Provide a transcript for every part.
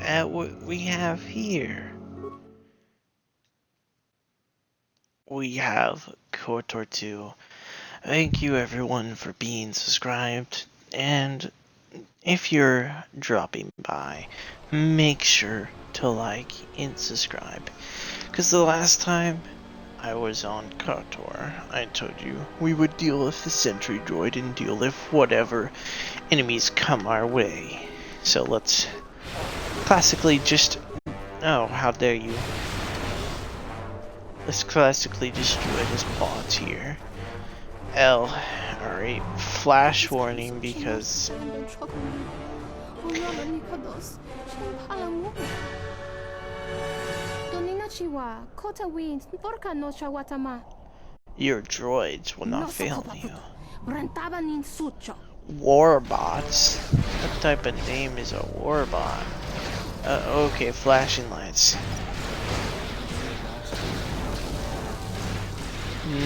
at what we have here. We have kotor 2. Thank you everyone for being subscribed, and if you're dropping by, make sure to like and subscribe, because the last time I was on kotor, I told you we would deal with the sentry droid and deal with whatever enemies come our way. So let's classically just... Oh, how dare you. Let's classically destroy this bot here. L. Alright, flash warning because... Your droids will not fail you. Warbots? What type of name is a warbot? Okay, flashing lights.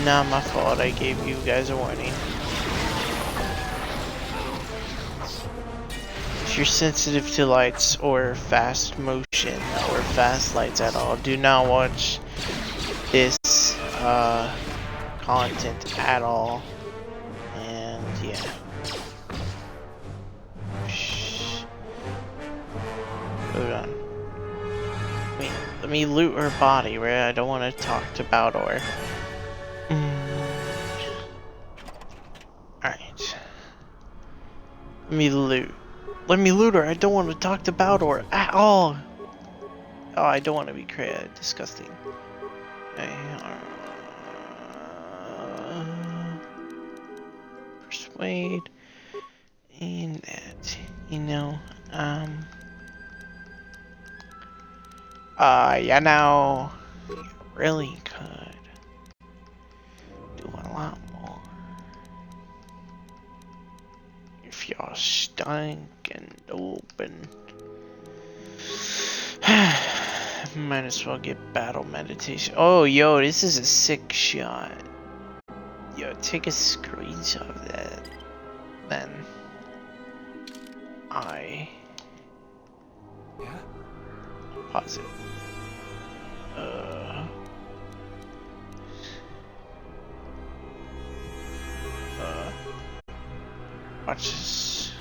Not my fault, I gave you guys a warning. If you're sensitive to lights or fast motion or fast lights at all, do not watch this content at all. And yeah. Shh. Hold on. Wait, let me loot her body, right? I don't want to talk to Baldor. Alright. Let me loot. Let me loot her. I don't want to talk to Baldor at all. Oh, I don't want to be disgusting. Okay. Persuade. And that. You know. You know. You really could do a lot more. If you're stinking open. Might as well get battle meditation. Oh, yo, this is a sick shot. Yo, take a screenshot of that. Then Yeah? Pause it. Watch this.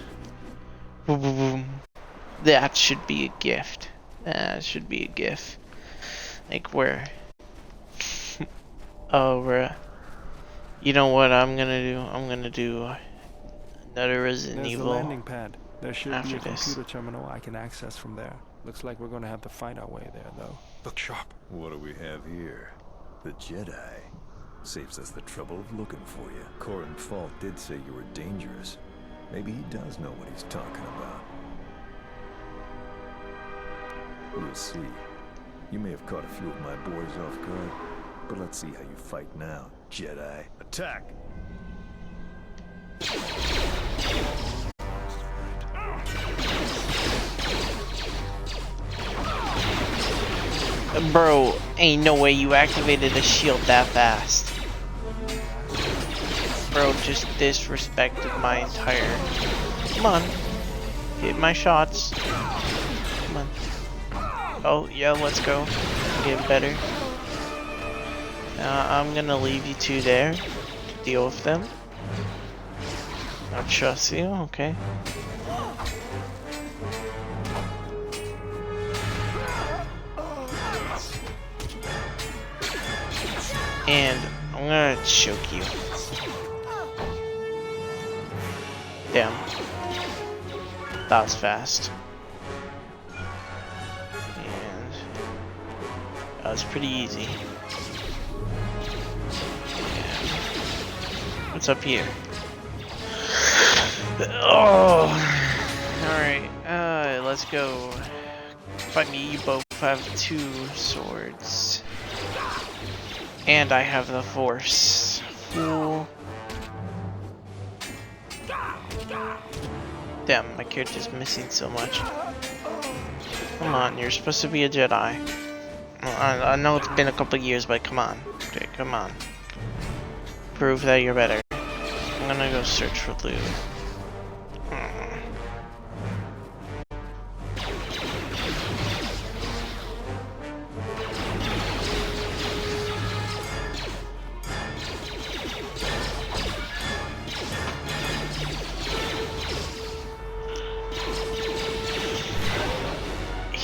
Boom, boom, boom. That should be a gift. That should be a gift. Like where? Oh, bruh. You know what I'm gonna do? I'm gonna do another Resident There's Evil. the landing pad. There should be a this. computer terminal I can access from there. Looks like we're gonna have to find our way there, though. Look sharp. What do we have here? The Jedi. Saves us the trouble of looking for you. Corin Falk did say you were dangerous. Maybe he does know what he's talking about. We'll see. You may have caught a few of my boys off guard, but let's see how you fight now, Jedi. Attack! Bro, ain't no way you activated a shield that fast. Bro, just disrespected my entire... Come on. Hit my shots. Come on. Oh, yeah, let's go. Get better. I'm gonna leave you two there to deal with them. I trust you, okay. And I'm gonna choke you. Damn. That was fast. And that was pretty easy. Yeah. What's up here? Oh! Alright, let's go. Fight me, you both have 2 swords. And I have the Force. Fool. Damn, my character's missing so much. Come on, you're supposed to be a Jedi. I know it's been a couple of years, but come on. Okay, come on. Prove that you're better. I'm gonna go search for loot.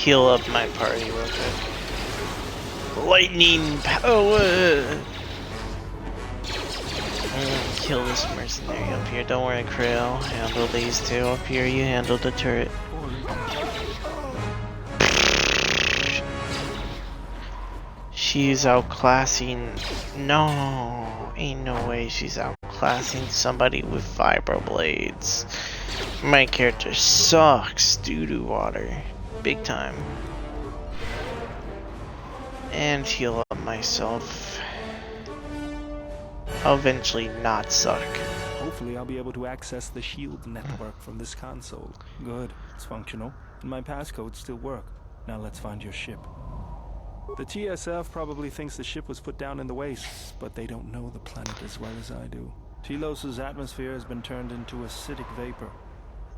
heal up my party real quick. Lightning power! Kill this mercenary up here. Don't worry, Krill. Handle these two up here. You handle the turret. She's outclassing. No, ain't no way she's outclassing somebody with vibroblades. My character sucks doo-doo water. Big time. And heal up myself. I'll eventually not suck. Hopefully I'll be able to access the shield network from this console. Good, it's functional, and my passcodes still work. Now let's find your ship. The TSF probably thinks the ship was put down in the wastes, but they don't know the planet as well as I do. Telos' atmosphere has been turned into acidic vapor.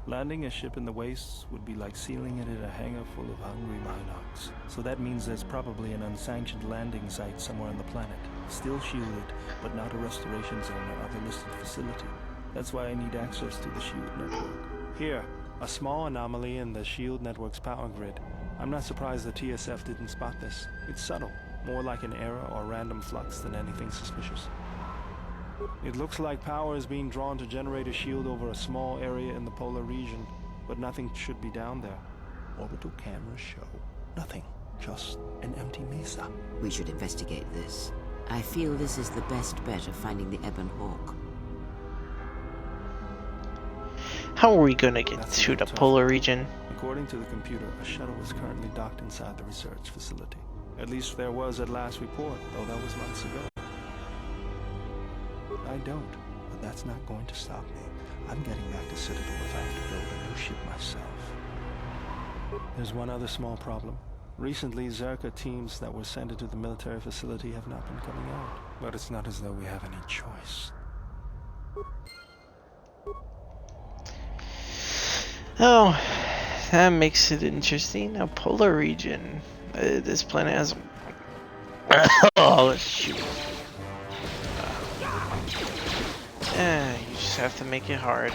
Landing a ship in the wastes would be like sealing it in a hangar full of hungry Minox. So that means there's probably an unsanctioned landing site somewhere on the planet. Still shielded, but not a restoration zone or other listed facility. That's why I need access to the shield network. Here, a small anomaly in the shield network's power grid. I'm not surprised the TSF didn't spot this. It's subtle, more like an error or random flux than anything suspicious. It looks like power is being drawn to generate a shield over a small area in the polar region, but nothing should be down there. Orbital cameras show nothing, just an empty mesa. We should investigate this. I feel this is the best bet of finding the Ebon Hawk. How are we gonna get That's to a the tough polar one. region? According to the computer, a shuttle is currently docked inside the research facility. At least there was at last report, though that was months ago. I don't, but that's not going to stop me. I'm getting back to Citadel if I have to build a new ship myself. There's one other small problem. Recently, Zerka teams that were sent into the military facility have not been coming out. But it's not as though we have any choice. Oh, that makes it interesting. A polar region. This planet has. Oh, shoot. You just have to make it hard.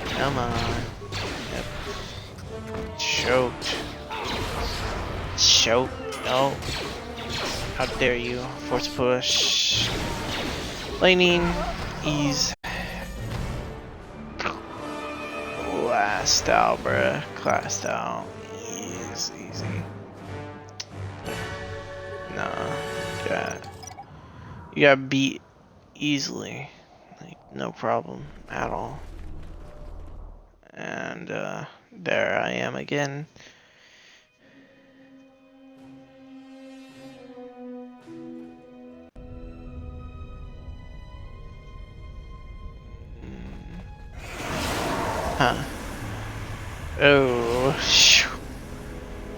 Come on. Yep. Choked. Choke. No. How dare you. Force push. Lightning. Ease. Class style, bruh. Class style. Easy. Nah. You got beat easily. Like, no problem at all. And, there I am again. Huh. Oh, shoo.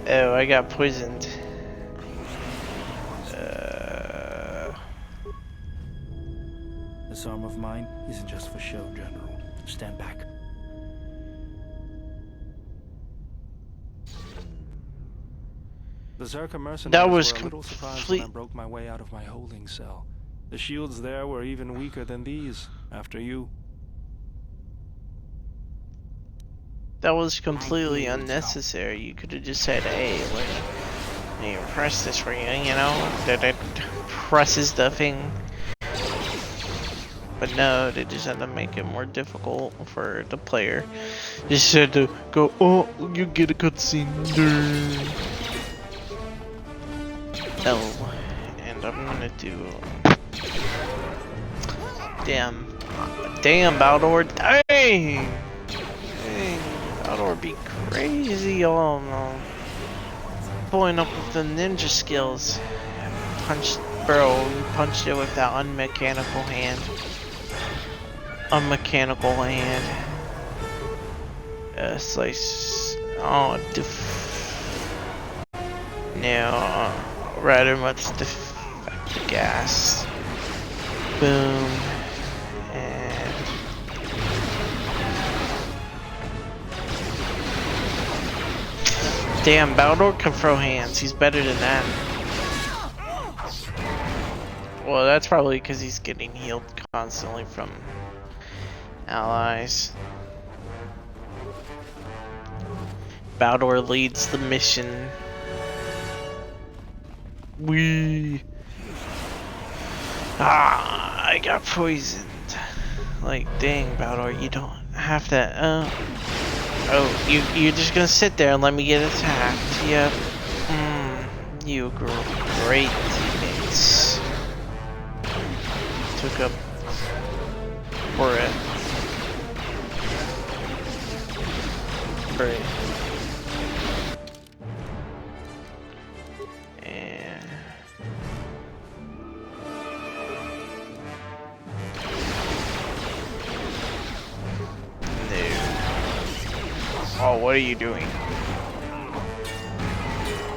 Oh, I got poisoned. This arm of mine isn't just for show, General. Stand back. The Zerka mercenaries was were a little surprised when I broke my way out of my holding cell. The shields there were even weaker than these, after you. That was completely unnecessary. You could have just said, hey, let me press this for you, you know? That it presses the thing. But no, they just had to make it more difficult for the player. Just had to go, oh, you get a cutscene. Oh, and I'm gonna do... Damn, Baldor, dang! Baldor be crazy, oh no. Pulling up with the ninja skills. Punched, bro, you punched it with that unmechanical hand. Unmechanical hand. Slice. Oh, no, rather much defect the gas. Boom. And damn, Baldor can throw hands. He's better than that. Well, that's probably because he's getting healed constantly from allies. Balor leads the mission. I got poisoned. Like, dang, Balor, you don't have to. Oh, you're just gonna sit there and let me get attacked. Yep. You great teammates. Took up breath. And no. Oh, what are you doing?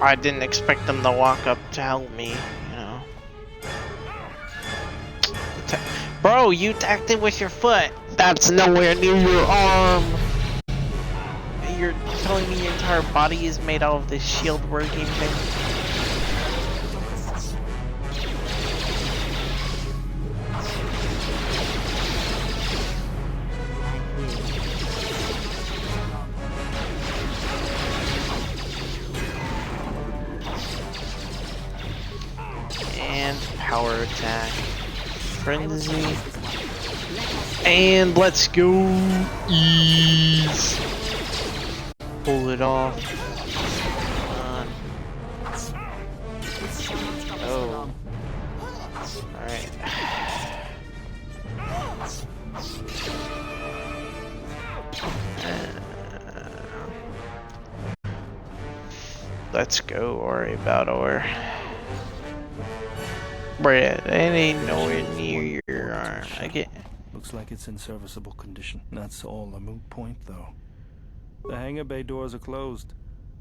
I didn't expect them to walk up to help me, you know. Bro, you attacked it with your foot. That's nowhere near your arm. You're telling me your entire body is made out of this shield working thing? And power attack. Frenzy. And let's go. Ease. Pull it off. Oh. Alright. Let's go, worry about or. Bruh, that ain't nowhere near your arm. I get. Looks like it's in serviceable condition. That's all a moot point, though. The hangar bay doors are closed.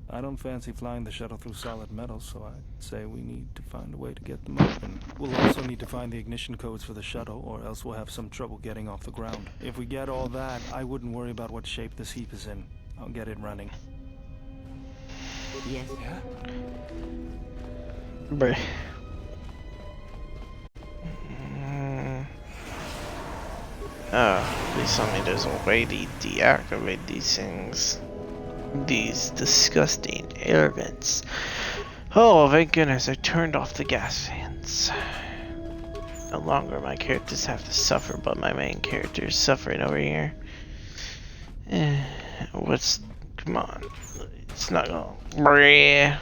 I don't fancy flying the shuttle through solid metal, so I'd say we need to find a way to get them open. We'll also need to find the ignition codes for the shuttle, or else we'll have some trouble getting off the ground. If we get all that, I wouldn't worry about what shape this heap is in. I'll get it running. Yes. Bruh. Please tell me there's a way to deactivate these things. These disgusting air vents. Oh, thank goodness I turned off the gas fans. No longer my characters have to suffer, but my main character is suffering over here. Come on. It's not gonna. Bleh.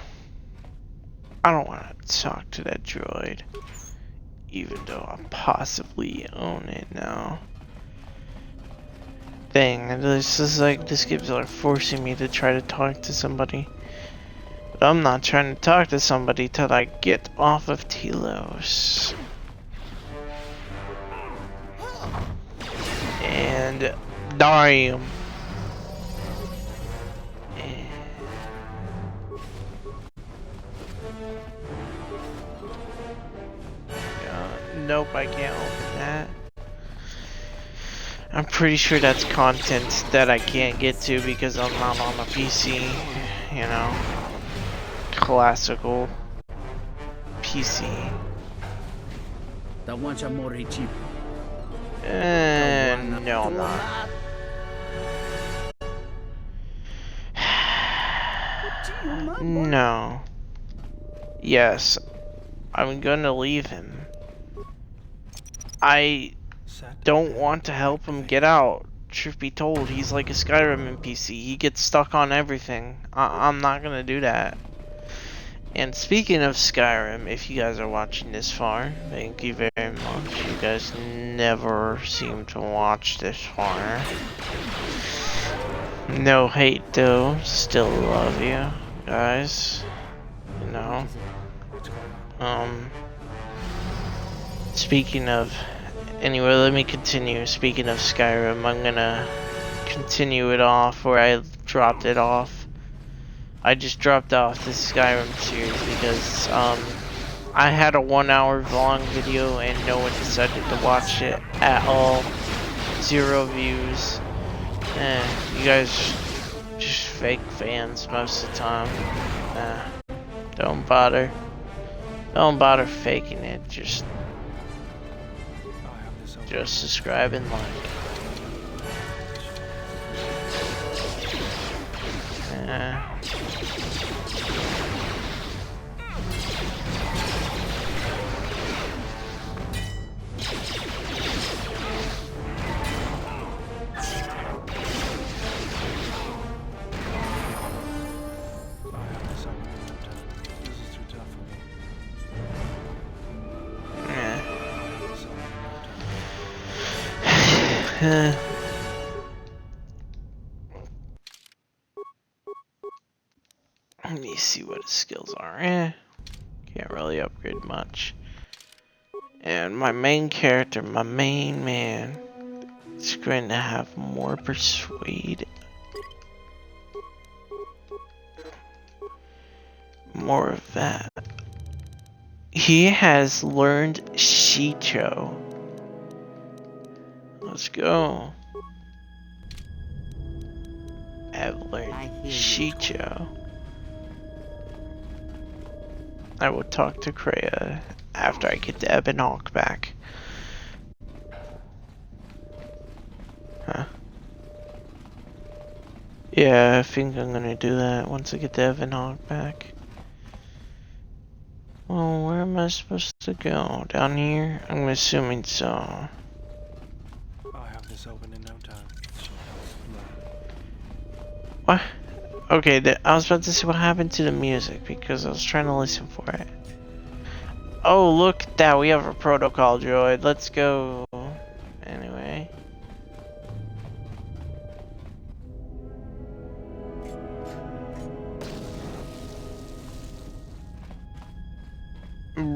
I don't want to talk to that droid. Even though I possibly own it now. Dang, this is like, this game's like forcing me to try to talk to somebody. But I'm not trying to talk to somebody till I get off of Telos. And die. Nope, I can't open that. I'm pretty sure that's content that I can't get to because I'm not on a PC, you know. Classical PC. No, I'm not. No. Yes, I'm gonna leave him. I don't want to help him get out. Truth be told, he's like a Skyrim NPC. He gets stuck on everything. I'm not gonna do that. And speaking of Skyrim, if you guys are watching this far, thank you very much. You guys never seem to watch this far. No hate though. Still love you guys. You know. Speaking of, anyway, let me continue. Speaking of Skyrim, I'm gonna continue it off where I dropped it off. I just dropped off this Skyrim series because I had a 1 hour long video and no one decided to watch it at all. 0 views. You guys just fake fans most of the time. Don't bother. Don't bother faking it. Just subscribe and like. Let me see what his skills are. Can't really upgrade much. And my main character, my main man, is going to have more persuade. More of that. He has learned Shicho. Let's go. I've learned Shicho. I will talk to Kreia after I get the Ebon Hawk back. Huh? Yeah, I think I'm gonna do that once I get the Ebon Hawk back. Well, where am I supposed to go? Down here? I'm assuming so. I have this open in no time. What? Okay, I was about to see what happened to the music because I was trying to listen for it. Oh, look at that. We have a protocol droid. Let's go. Anyway.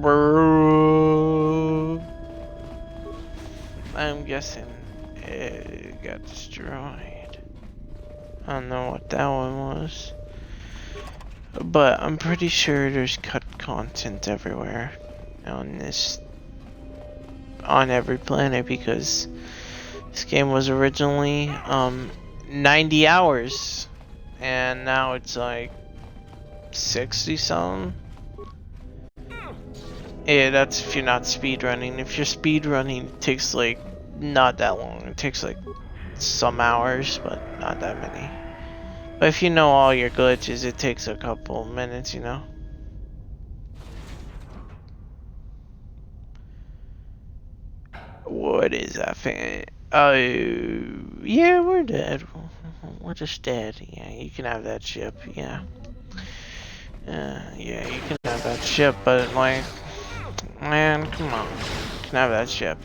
Bro. I'm guessing it got destroyed. I don't know what that one was. But I'm pretty sure there's cut content everywhere on every planet because this game was originally 90 hours and now it's like 60 something. Yeah, that's if you're not speedrunning. If you're speedrunning, it takes like not that long. It takes like some hours, but not that many. But if you know all your glitches, it takes a couple minutes, you know. What is that thing? Oh, yeah, we're dead. We're just dead. Yeah, you can have that ship. Yeah. Yeah, you can have that ship, but like, man, come on. You can have that ship.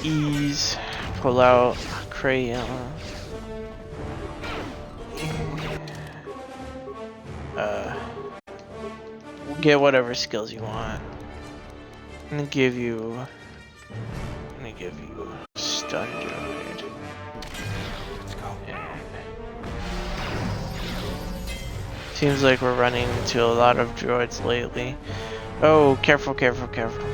Ease. Pull out Crayon. Get whatever skills you want. I'm gonna give you stun droid. Let's go. Seems like we're running into a lot of droids lately. Oh, careful, careful, careful.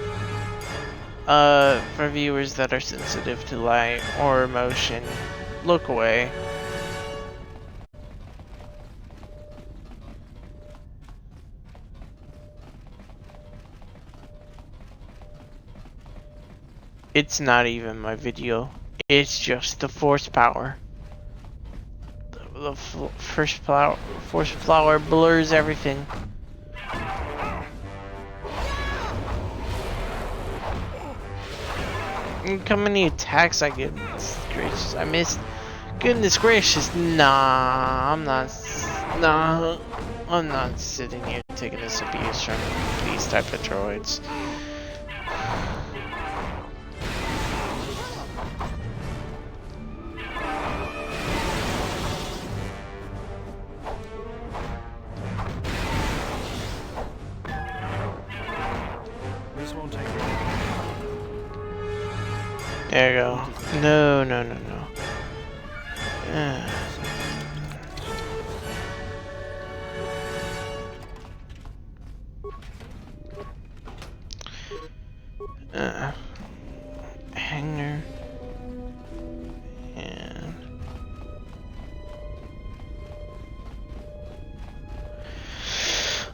For viewers that are sensitive to light or motion, look away. It's not even my video. It's just the force power. The force power blurs everything. Look how many attacks I get. Goodness gracious, I missed. Goodness gracious, nah, I'm not sitting here taking this abuse from these type of droids. This won't take long. There you go. No, no, no, no. Hanger. And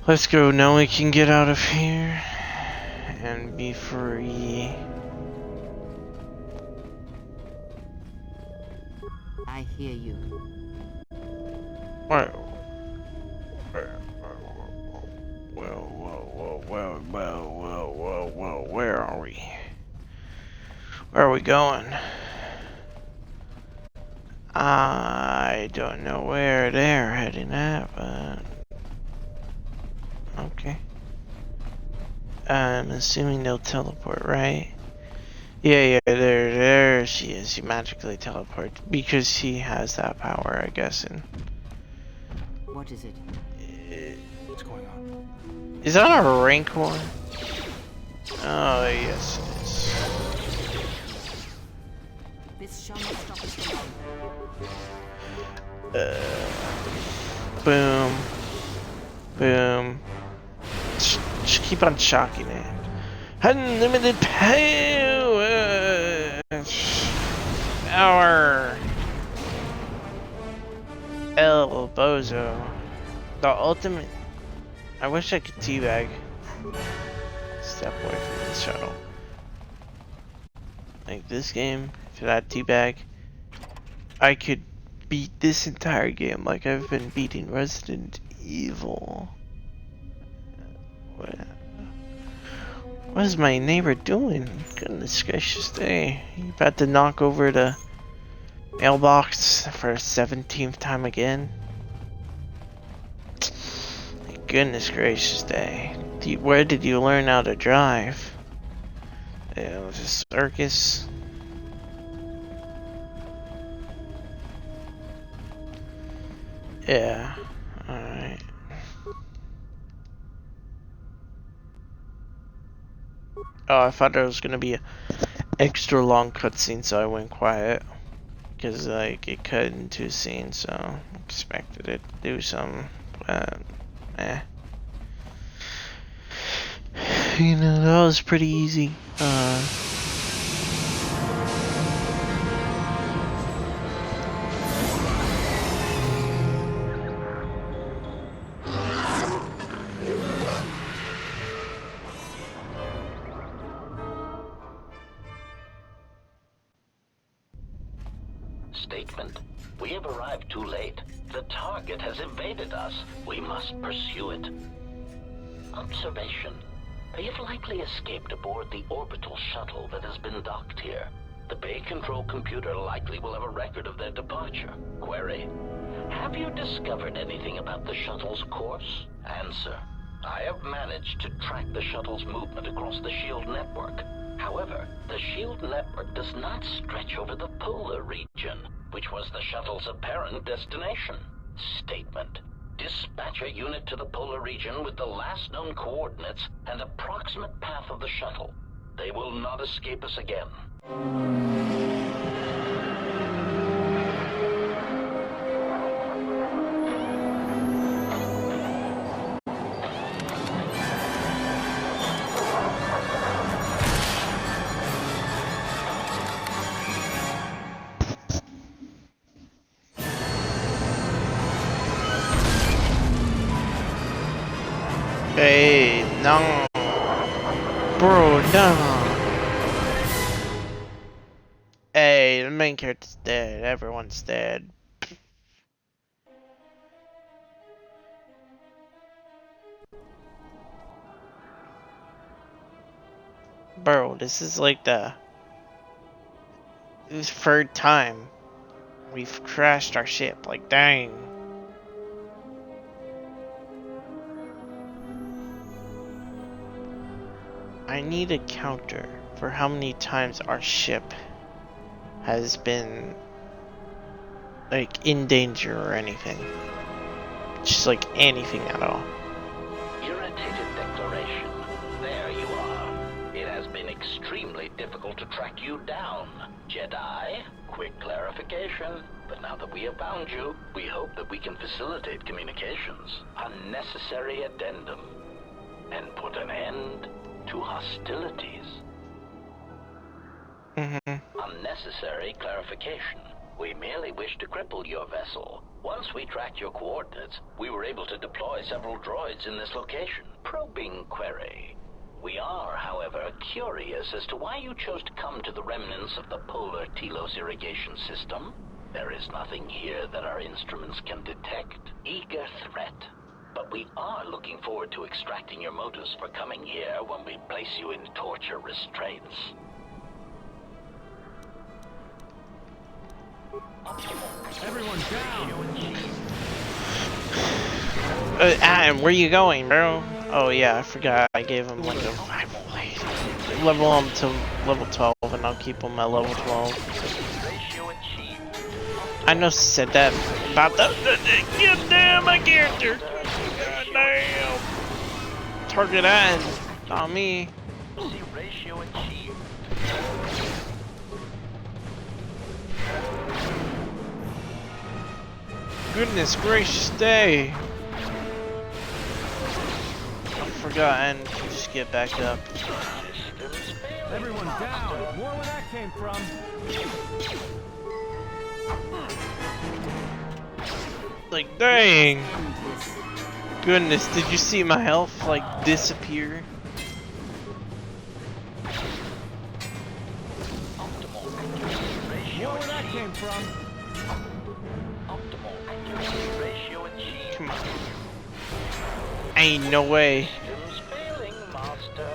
let's go. Now we can get out of here and be free. I hear you. Where where are we? Where are we going? I don't know where they're heading at, but okay. I'm assuming they'll teleport, right? Yeah, there she is. She magically teleports because she has that power, I guess. And What is it? What's going on? is that a rank one? Oh yes, it is. This shall not stop us from Boom, boom. Just keep on shocking it. Unlimited power. Power. El Bozo. The ultimate. I wish I could teabag. Step away from the shuttle. Like this game, if it had teabag, I could beat this entire game like I've been beating Resident Evil. What is my neighbor doing? Goodness gracious day. You about to knock over the mailbox for a 17th time again? Goodness gracious day. Where did you learn how to drive? It was a circus. Yeah. Alright. Oh, I thought there was gonna be an extra long cutscene, so I went quiet. Because, like, it cut into a scene, so I expected it to do some, You know, that was pretty easy. Statement. We have arrived too late. The target has evaded us. We must pursue it. Observation. You've likely escaped aboard the orbital shuttle that has been docked here. The Bay Control computer likely will have a record of their departure. Query. Have you discovered anything about the shuttle's course? Answer. I have managed to track the shuttle's movement across the SHIELD network. However, the SHIELD network does not stretch over the polar region, which was the shuttle's apparent destination. Statement. Dispatch a unit to the polar region with the last known coordinates and approximate path of the shuttle. They will not escape us again. Hey, no. Bro, no. Hey, the main character's dead. Everyone's dead. Bro, this is like the third time we've crashed our ship. Like, dang. I need a counter for how many times our ship has been, like, in danger or anything. Just like anything at all. Irritated declaration. There you are. It has been extremely difficult to track you down. Jedi, quick clarification. But now that we have found you, we hope that we can facilitate communications. Unnecessary addendum. And put an end to hostilities. Unnecessary clarification. We merely wish to cripple your vessel. Once we tracked your coordinates, we were able to deploy several droids in this location. Probing query. We are, however, curious as to why you chose to come to the remnants of the polar Telos irrigation system. There is nothing here that our instruments can detect. Eager threat. But we are looking forward to extracting your motives for coming here when we place you in torture restraints. Everyone down! Adam, where you going, bro? Oh yeah, I forgot. I gave him like a rival blade. Level him to level 12, and I'll keep him at level 12. I know said that about the get damn my character. God damn. Target end, not me. Ratio achieved. Goodness gracious day. I forgot and just get back up. Everyone down! More where that came from. Like dang. Goodness, did you see my health like disappear? More where that came from. Come on. Ain't no way. Systems failing, master.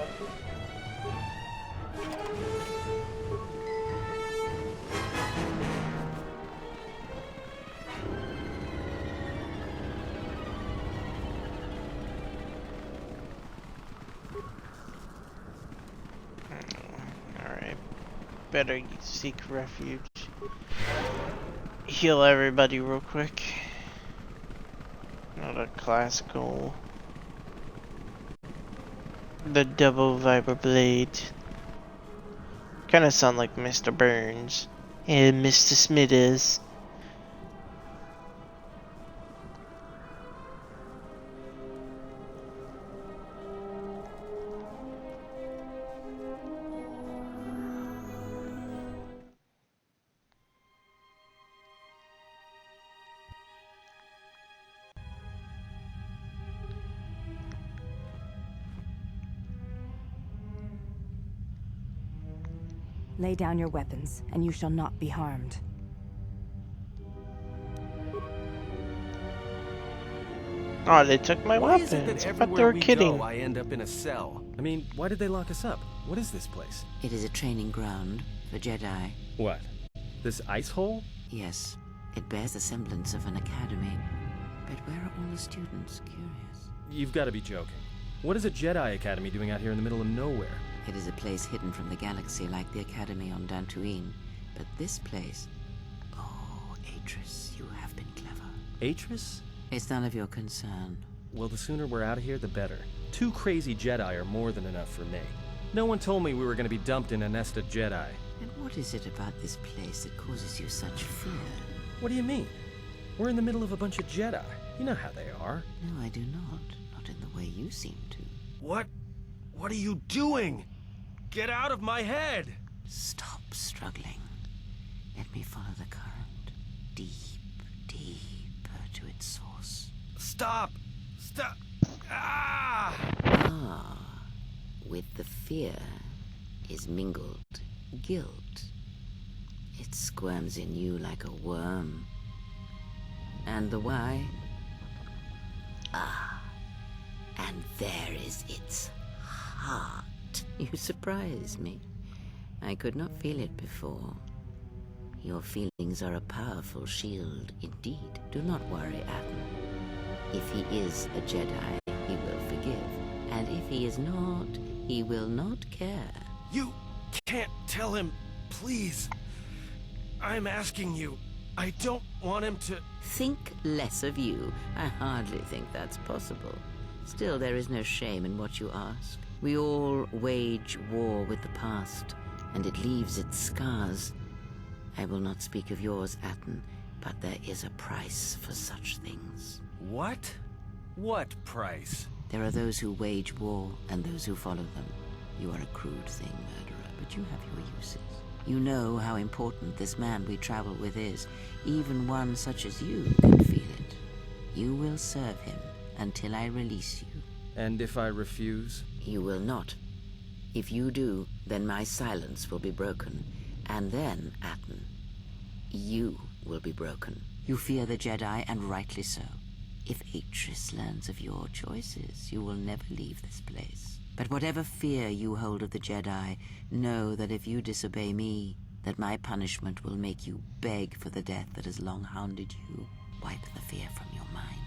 Alright. Better seek refuge. Heal everybody real quick. Not a classical. The double viper blade. Kinda sound like Mr. Burns. And Mr. Smithers. Lay down your weapons, and you shall not be harmed. Oh, they took my Why is it weapons. that I thought they everywhere were we kidding. go, I end up in a cell? I mean, why did they lock us up? What is this place? It is a training ground for Jedi. What? This ice hole? Yes, it bears the semblance of an academy. But where are all the students? Curious. You've got to be joking. What is a Jedi Academy doing out here in the middle of nowhere? It is a place hidden from the galaxy like the academy on Dantooine. But this place... Oh, Atris, you have been clever. Atris? It's none of your concern. Well, the sooner we're out of here, the better. 2 crazy Jedi are more than enough for me. No one told me we were going to be dumped in a nest of Jedi. And what is it about this place that causes you such fear? What do you mean? We're in the middle of a bunch of Jedi. You know how they are. No, I do not. Not in the way you seem to. What? What are you doing? Get out of my head! Stop struggling. Let me follow the current. Deep, deeper to its source. Stop! Stop! Ah! Ah, with the fear is mingled guilt. It squirms in you like a worm. And the why? Ah, and there is its heart. You surprise me. I could not feel it before. Your feelings are a powerful shield indeed. Do not worry, Adam. If he is a Jedi, he will forgive. And if he is not, he will not care. You can't tell him, please. I'm asking you. I don't want him to... Think less of you. I hardly think that's possible. Still, there is no shame in what you ask. We all wage war with the past, and it leaves its scars. I will not speak of yours, Atten, but there is a price for such things. What? What price? There are those who wage war and those who follow them. You are a crude thing, murderer, but you have your uses. You know how important this man we travel with is. Even one such as you can feel it. You will serve him until I release you. And if I refuse? You will not. If you do, then my silence will be broken. And then, Atten, you will be broken. You fear the Jedi, and rightly so. If Atris learns of your choices, you will never leave this place. But whatever fear you hold of the Jedi, know that if you disobey me, that my punishment will make you beg for the death that has long hounded you. Wipe the fear from your mind.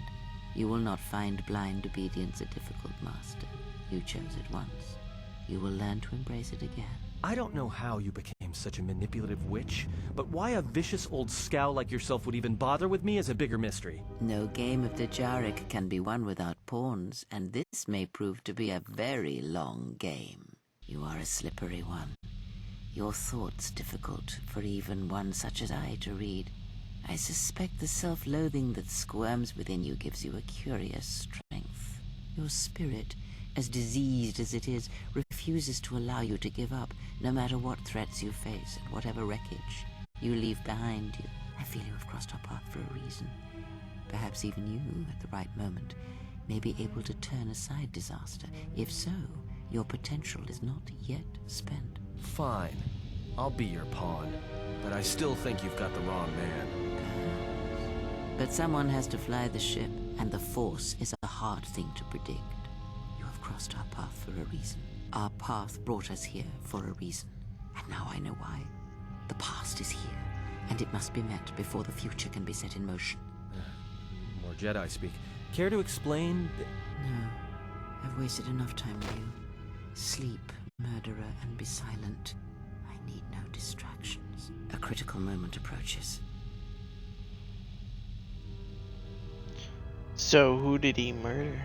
You will not find blind obedience a difficult master. You chose it once. You will learn to embrace it again. I don't know how you became such a manipulative witch, but why a vicious old scowl like yourself would even bother with me is a bigger mystery. No game of Djarik can be won without pawns, and this may prove to be a very long game. You are a slippery one. Your thoughts difficult for even one such as I to read. I suspect the self-loathing that squirms within you gives you a curious strength. Your spirit, as diseased as it is, refuses to allow you to give up, no matter what threats you face and whatever wreckage you leave behind you. I feel you have crossed our path for a reason. Perhaps even you, at the right moment, may be able to turn aside disaster. If so, your potential is not yet spent. Fine. I'll be your pawn. But I still think you've got the wrong man. But someone has to fly the ship, and the Force is a hard thing to predict. You have crossed our path for a reason. Our path brought us here for a reason. And now I know why. The past is here, and it must be met before the future can be set in motion. More Jedi speak. Care to explain? No. I've wasted enough time with you. Sleep, murderer, and be silent. I need no distractions. A critical moment approaches. So who did he murder?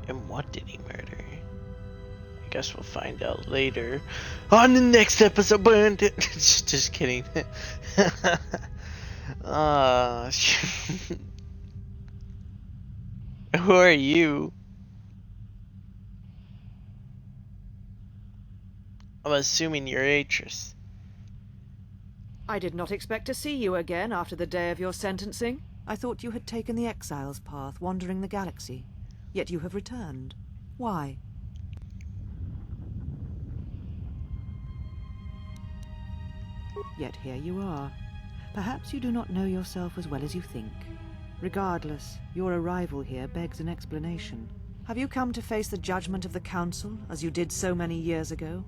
And what did he murder? I guess we'll find out later on the next episode. Just kidding. Who are you? I'm assuming you're Atris. I did not expect to see you again after the day of your sentencing. I thought you had taken the exile's path, wandering the galaxy. Yet you have returned. Why? Yet here you are. Perhaps you do not know yourself as well as you think. Regardless, your arrival here begs an explanation. Have you come to face the judgment of the Council, as you did so many years ago?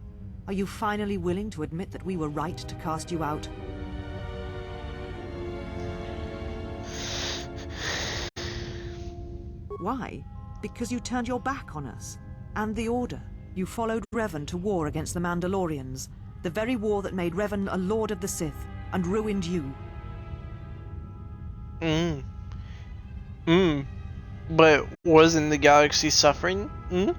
Are you finally willing to admit that we were right to cast you out? Why? Because you turned your back on us. And the Order. You followed Revan to war against the Mandalorians. The very war that made Revan a Lord of the Sith, and ruined you. But wasn't the galaxy suffering? No.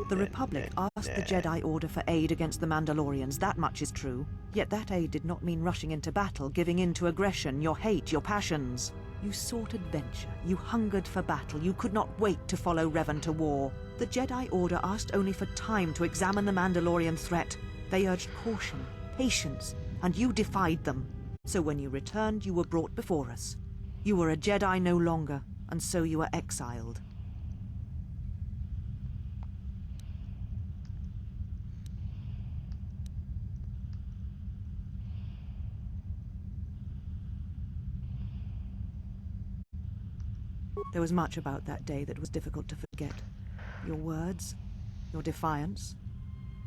The Republic asked the Jedi Order for aid against the Mandalorians, that much is true. Yet that aid did not mean rushing into battle, giving in to aggression, your hate, your passions. You sought adventure, you hungered for battle, you could not wait to follow Revan to war. The Jedi Order asked only for time to examine the Mandalorian threat. They urged caution, patience, and you defied them. So when you returned, you were brought before us. You were a Jedi no longer, and so you were exiled. There was much about that day that was difficult to forget. Your words, your defiance,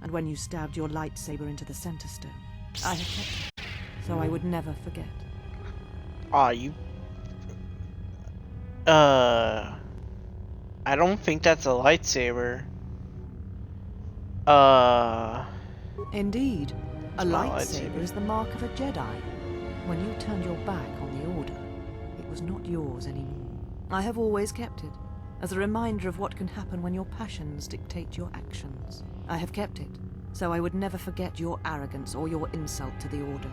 and when you stabbed your lightsaber into the center stone. I have kept it, so I would never forget. You... I don't think that's a lightsaber. Indeed, a It's not a lightsaber lightsaber. is the mark of a Jedi. When you turned your back on the Order, it was not yours anymore. I have always kept it, as a reminder of what can happen when your passions dictate your actions. I have kept it, so I would never forget your arrogance or your insult to the Order.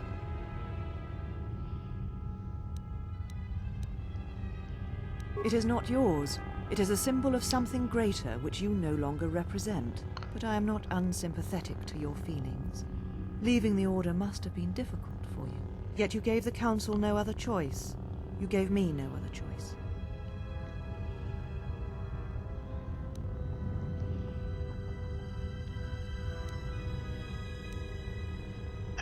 It is not yours. It is a symbol of something greater which you no longer represent. But I am not unsympathetic to your feelings. Leaving the Order must have been difficult for you. Yet you gave the Council no other choice. You gave me no other choice.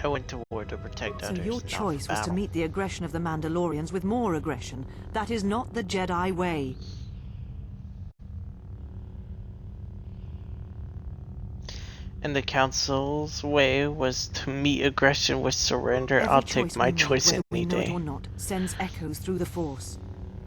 I went to war to protect So others, your not for choice was to battle. meet the aggression of the Mandalorians with more aggression. That is not the Jedi way. And the Council's way was to meet aggression with surrender. Every I'll take choice my we make, choice whether any we know it day. or not, sends echoes through the Force.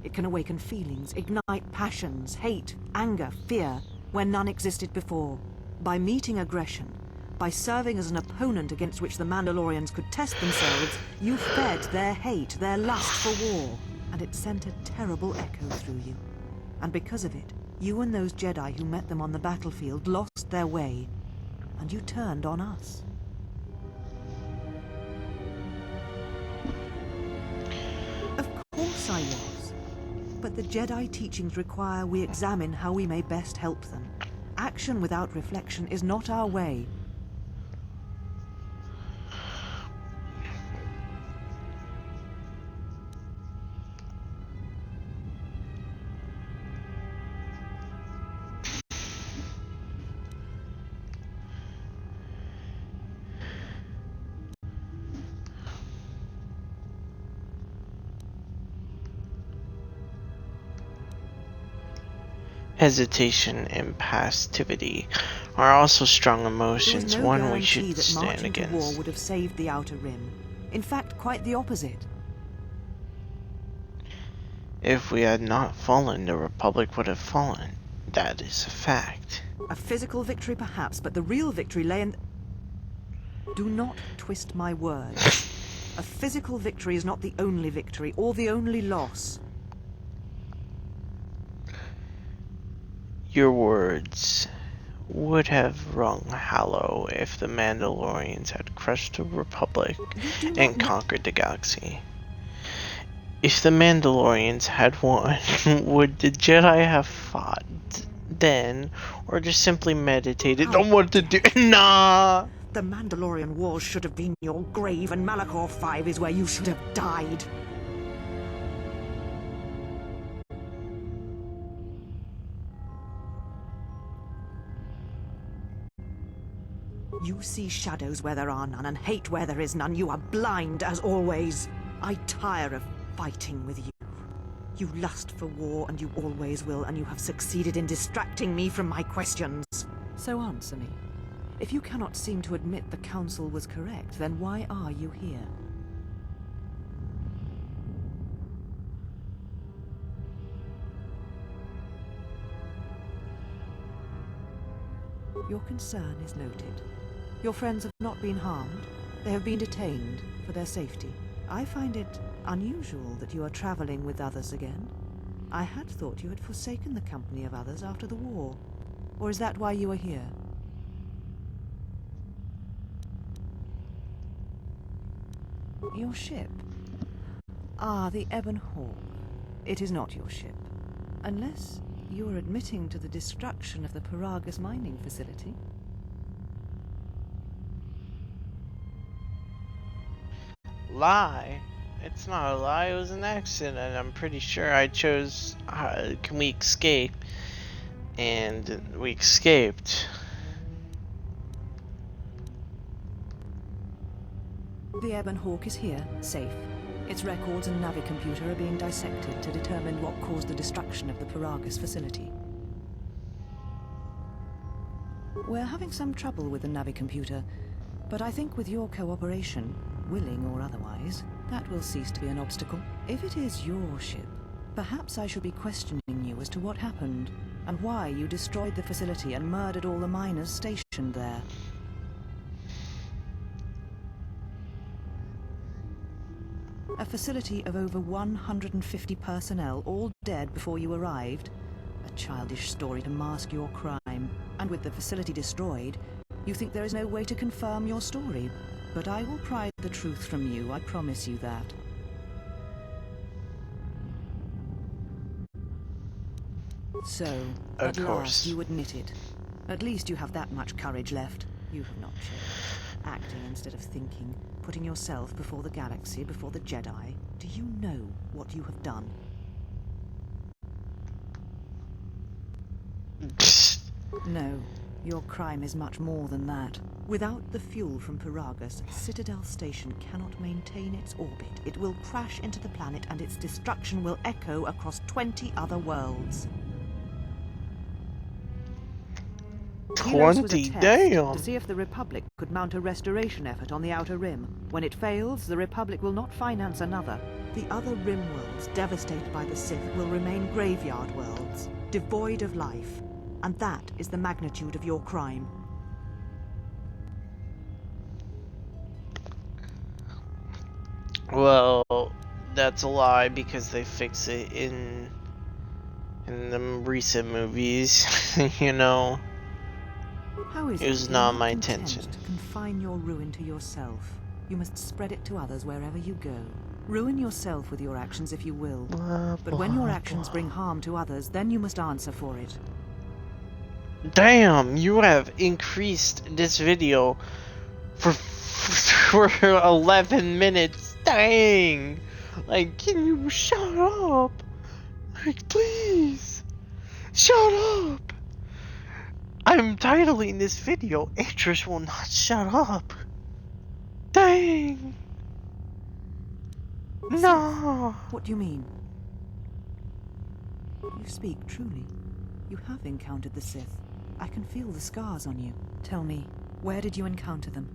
It can awaken feelings, ignite passions, hate, anger, fear, where none existed before. By meeting aggression, by serving as an opponent against which the Mandalorians could test themselves, you fed their hate, their lust for war, and it sent a terrible echo through you. And because of it, you and those Jedi who met them on the battlefield lost their way, and you turned on us. Of course I was. But the Jedi teachings require we examine how we may best help them. Action without reflection is not our way. Hesitation and passivity are also strong There emotions, was no one we should guarantee that stand marching to war against. would have saved the Outer Rim. In fact, quite the opposite. If we had not fallen, the Republic would have fallen. That is a fact. A physical victory perhaps, but the real victory lay in... Do not twist my words. A physical victory is not the only victory, or the only loss. Your words would have rung hollow if the Mandalorians had crushed the Republic and conquered the galaxy. If the Mandalorians had won, would the Jedi have fought then, or just simply meditated on what to do? Nah! The Mandalorian Wars should have been your grave, and Malachor 5 is where you should have died. You see shadows where there are none, and hate where there is none. You are blind, as always. I tire of fighting with you. You lust for war, and you always will, and you have succeeded in distracting me from my questions. So answer me. If you cannot seem to admit the Council was correct, then why are you here? Your concern is noted. Your friends have not been harmed. They have been detained for their safety. I find it unusual that you are traveling with others again. I had thought you had forsaken the company of others after the war. Or is that why you are here? Your ship? Ah, the Ebon Hawk. It is not your ship. Unless you are admitting to the destruction of the Paragus mining facility. Lie? It's not a lie, it was an accident, and I'm pretty sure I chose, can we escape? And we escaped. The Ebon Hawk is here, safe. Its records and navicomputer are being dissected to determine what caused the destruction of the Paragus facility. We're having some trouble with the navicomputer, but I think with your cooperation, willing or otherwise, that will cease to be an obstacle. If it is your ship, perhaps I should be questioning you as to what happened, and why you destroyed the facility and murdered all the miners stationed there. A facility of over 150 personnel, all dead before you arrived. A childish story to mask your crime. And with the facility destroyed, you think there is no way to confirm your story. But I will pry the truth from you, I promise you that. So, at last you admit it. At least you have that much courage left. You have not changed. Acting instead of thinking, putting yourself before the galaxy, before the Jedi. Do you know what you have done? No, Your crime is much more than that. Without the fuel from Paragus, Citadel Station cannot maintain its orbit. It will crash into the planet and its destruction will echo across 20 other worlds. Telos was a 20, test damn. to see if the Republic could mount a restoration effort on the Outer Rim. When it fails, the Republic will not finance another. The other Rim worlds, devastated by the Sith, will remain graveyard worlds, devoid of life. And that is the magnitude of your crime. Well, that's a lie because they fix it in the recent movies, you know. How is It was you're not my content intention. to confine your ruin to yourself? You must spread it to others wherever you go. Ruin yourself with your actions if you will. But when your actions bring harm to others, then you must answer for it. Damn, you have increased this video for 11 minutes. Dang. Like, can you shut up? Like, please. Shut up. I'm titling this video, Actress Will Not Shut Up. Dang. No. What do you mean? You speak truly. You have encountered the Sith. I can feel the scars on you. Tell me, where did you encounter them?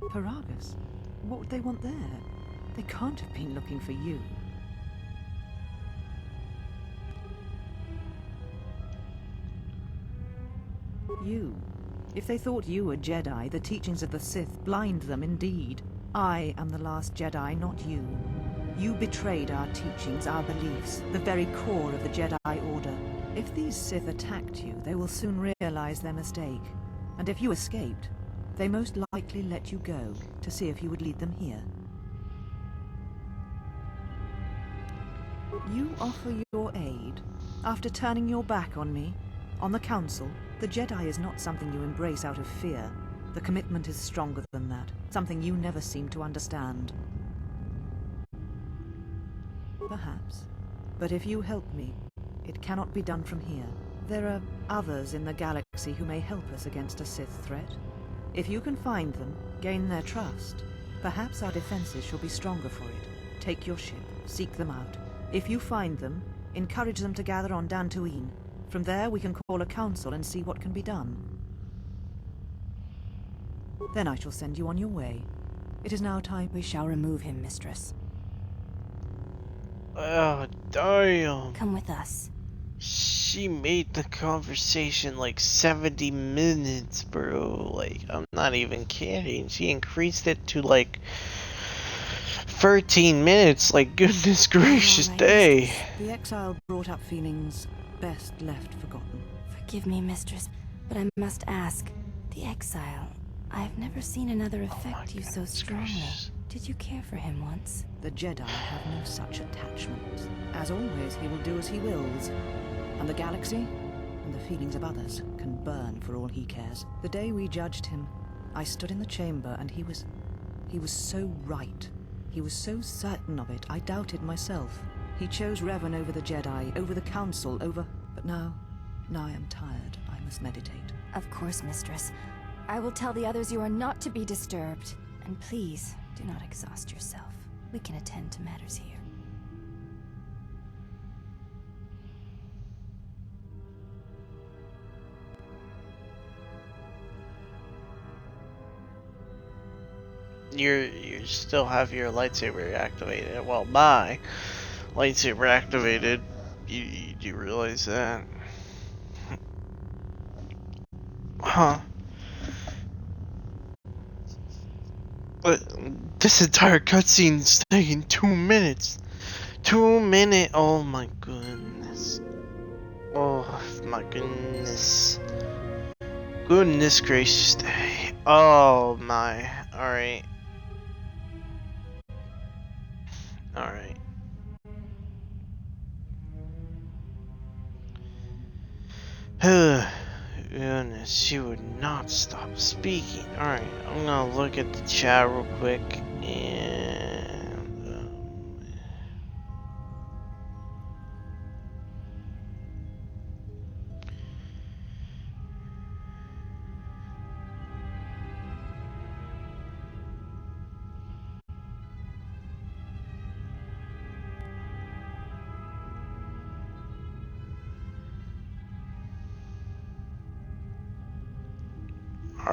Paragus? What would they want there? They can't have been looking for you. You. If they thought you were Jedi, the teachings of the Sith blind them indeed. I am the last Jedi, not you. You betrayed our teachings, our beliefs, the very core of the Jedi Order. If these Sith attacked you, they will soon realize their mistake. And if you escaped, they most likely let you go to see if you would lead them here. You offer your aid after turning your back on me, on the Council. The Jedi is not something you embrace out of fear. The commitment is stronger than that, something you never seem to understand. Perhaps. But if you help me, it cannot be done from here. There are others in the galaxy who may help us against a Sith threat. If you can find them, gain their trust, perhaps our defenses shall be stronger for it. Take your ship, seek them out. If you find them, encourage them to gather on Dantooine. From there we can call a council and see what can be done. Then I shall send you on your way. It is now time. We shall remove him, mistress. Oh, damn. Come with us. She made the conversation like 70 minutes, bro. Like, I'm not even kidding. She increased it to like 13 minutes. Like, goodness gracious day. The exile brought up feelings best left forgotten. Forgive me, mistress, but I must ask. The exile. I've never seen another affect you so strongly. Gracious. Did you care for him once? The Jedi have no such attachment. As always, he will do as he wills. And the galaxy, and the feelings of others, can burn for all he cares. The day we judged him, I stood in the chamber and he was so right. He was so certain of it, I doubted myself. He chose Revan over the Jedi, over the Council, over... But now I am tired. I must meditate. Of course, mistress. I will tell the others you are not to be disturbed. And please, do not exhaust yourself. We can attend to matters here. You still have your lightsaber activated. Well, my lightsaber activated. You do realize that? Huh? But this entire cutscene's taking 2 minutes. 2 minutes. Oh my goodness. Oh my goodness. Goodness gracious day. Oh my. Alright. Alright. Goodness, she would not stop speaking. Alright, I'm gonna look at the chat real quick and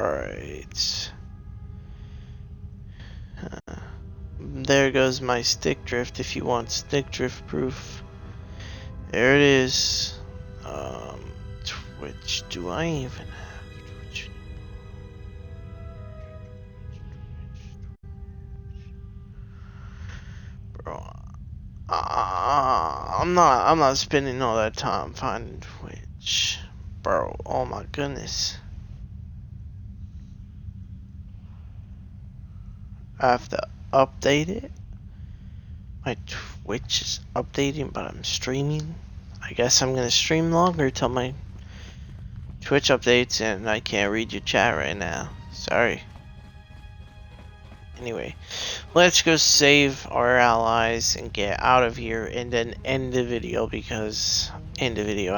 Alright. There goes my stick drift if you want stick drift proof. There it is. Twitch, do I even have Twitch? Bro, I'm not spending all that time finding Twitch. Bro, oh my goodness. I have to update it. My Twitch is updating, but I'm streaming. I guess I'm gonna stream longer till my Twitch updates, and I can't read your chat right now. Sorry. Anyway, let's go save our allies and get out of here, and then end the video, because end the video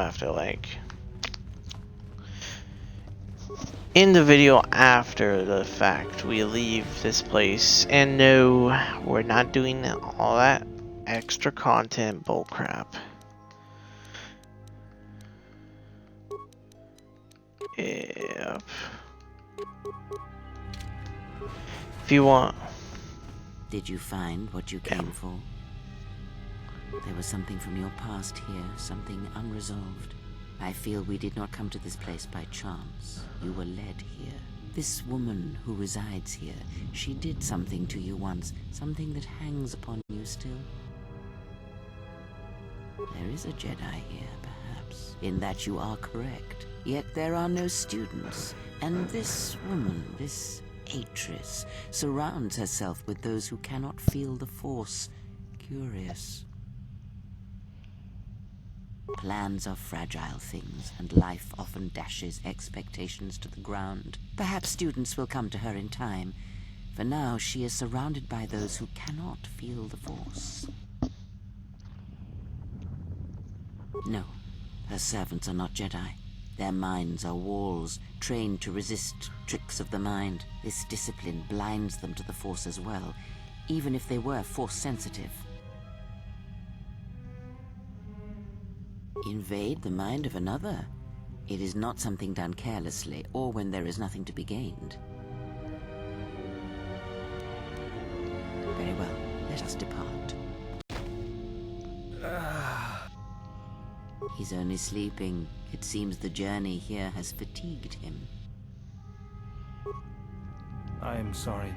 after the fact we leave this place. And no, we're not doing all that extra content bullcrap. Yep. If you want. Did you find what you came for? There was something from your past here, something unresolved. I feel we did not come to this place by chance. You were led here. This woman who resides here, she did something to you once, something that hangs upon you still. There is a Jedi here, perhaps, in that you are correct. Yet there are no students, and this woman, this Atrus, surrounds herself with those who cannot feel the Force. Curious. Plans are fragile things, and life often dashes expectations to the ground. Perhaps students will come to her in time. For now, she is surrounded by those who cannot feel the Force. No, her servants are not Jedi. Their minds are walls, trained to resist tricks of the mind. This discipline blinds them to the Force as well, even if they were Force-sensitive. Invade the mind of another. It is not something done carelessly, or when there is nothing to be gained. Very well, let us depart. He's only sleeping. It seems the journey here has fatigued him. I am sorry,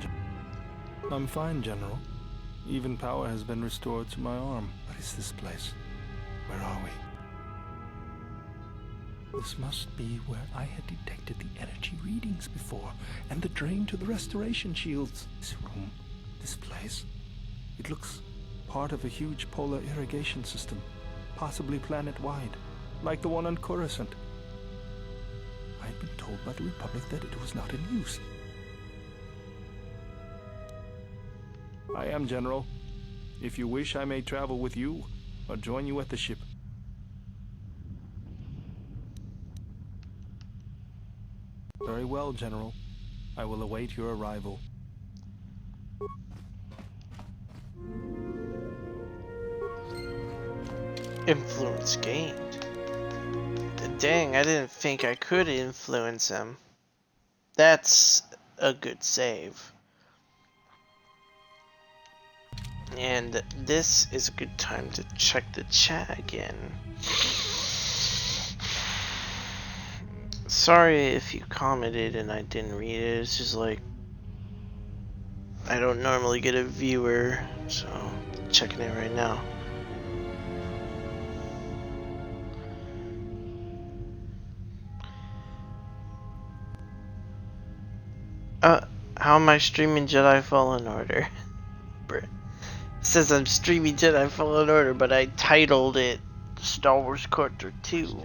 I'm fine, General. Even power has been restored to my arm. What is this place? Where are we? This must be where I had detected the energy readings before, and the drain to the restoration shields. This room, this place, it looks part of a huge polar irrigation system, possibly planet-wide, like the one on Coruscant. I had been told by the Republic that it was not in use. I am, General. If you wish, I may travel with you, or join you at the ship. Very well, General. I will await your arrival. Influence gained. Dang, I didn't think I could influence him. That's a good save. And this is a good time to check the chat again. Sorry if you commented and I didn't read it. It's just like I don't normally get a viewer, so I'm checking it right now. How am I streaming Jedi Fallen Order? It says I'm streaming Jedi Fallen Order, but I titled it Star Wars Kotor 2.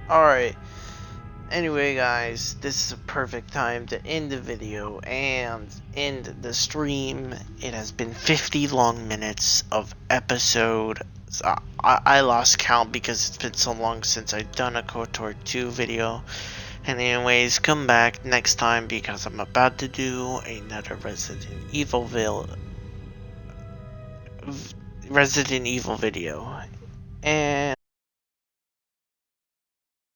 Alright. Anyway, guys, this is a perfect time to end the video and end the stream. It has been 50 long minutes of episode. I lost count because it's been so long since I've done a KOTOR 2 video. And anyways, come back next time because I'm about to do another Resident Evil video. And